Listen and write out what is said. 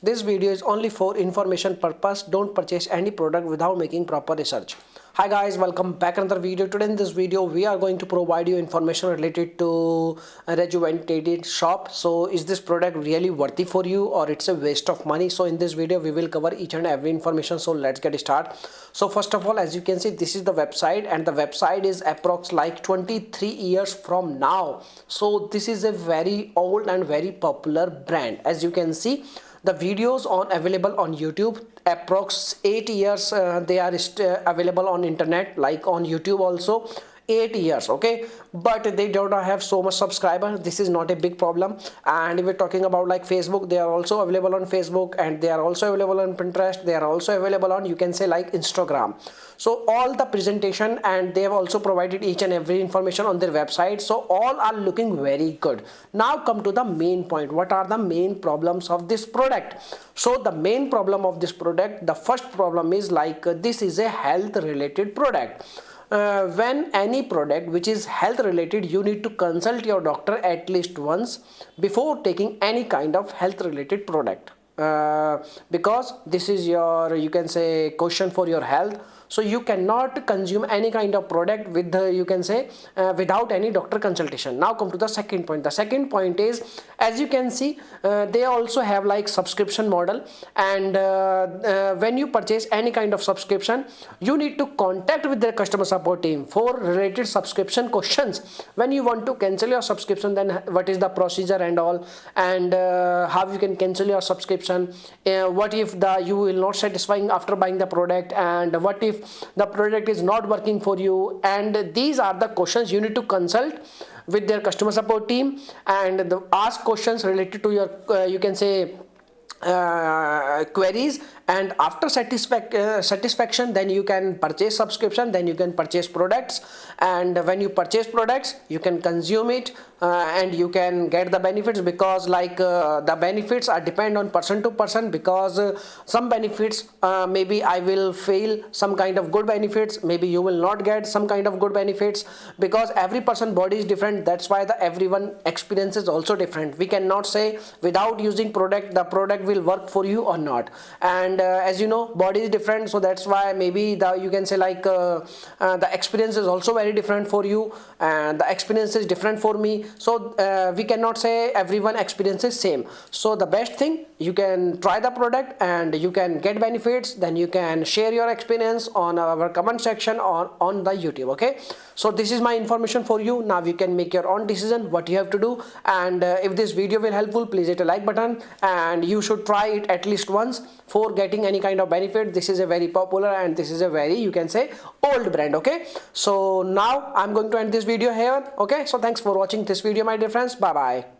This video is only for information purpose. Don't purchase any product without making proper research. Hi guys, welcome back another video. Today in this video we are going to provide you information related to a Rejuvenated shop. So is this product really worthy for you or it's a waste of money? So in this video we will cover each and every information. So let's get started. So first of all, as you can see, this is the website and the website is approx like 23 years from now. So this is a very old and very popular brand. As you can see, the videos on available on YouTube approx 8 years, they are available on internet like on YouTube also 8 years, okay, but they do not have so much subscriber. This is not a big problem. And if we're talking about like Facebook, they are also available on Facebook and they are also available on Pinterest. They are also available on, you can say, like Instagram. So all the presentation, and they have also provided each and every information on their website. So all are looking very good. Now come to the main point. What are the main problems of this product? So the main problem of this product, the first problem is like this is a health related product. When any product which is health related, you need to consult your doctor at least once before taking any kind of health related product, because this is your, you can say, question for your health. So you cannot consume any kind of product with the, you can say, without any doctor consultation. Now come to the second point. The second point is, as you can see, they also have like subscription model, and when you purchase any kind of subscription, you need to contact with their customer support team for related subscription questions. When you want to cancel your subscription, then what is the procedure and all, and how you can cancel your subscription, what if you will not satisfying after buying the product, and what if the product is not working for you. And these are the questions you need to consult with their customer support team and ask questions related to your you can say queries, and after satisfaction, then you can purchase subscription, then you can purchase products, and when you purchase products you can consume it, and you can get the benefits, because like the benefits are depend on person to person, because some benefits maybe I will feel some kind of good benefits, maybe you will not get some kind of good benefits, because every person body is different. That's why the everyone experience is also different. We cannot say without using product the product will work for you or not. And as you know, body is different, so that's why maybe the, you can say, like the experience is also very different for you, and the experience is different for me. So we cannot say everyone experience is same. So the best thing, you can try the product and you can get benefits, then you can share your experience on our comment section or on the YouTube. Okay, so this is my information for you. Now you can make your own decision what you have to do. And if this video will helpful, please hit a like button, and you should try it at least once for getting any kind of benefit. This is a very popular and this is a very, you can say, old brand. Okay, so now I'm going to end this video here. Okay, so thanks for watching this video, my dear friends. Bye bye.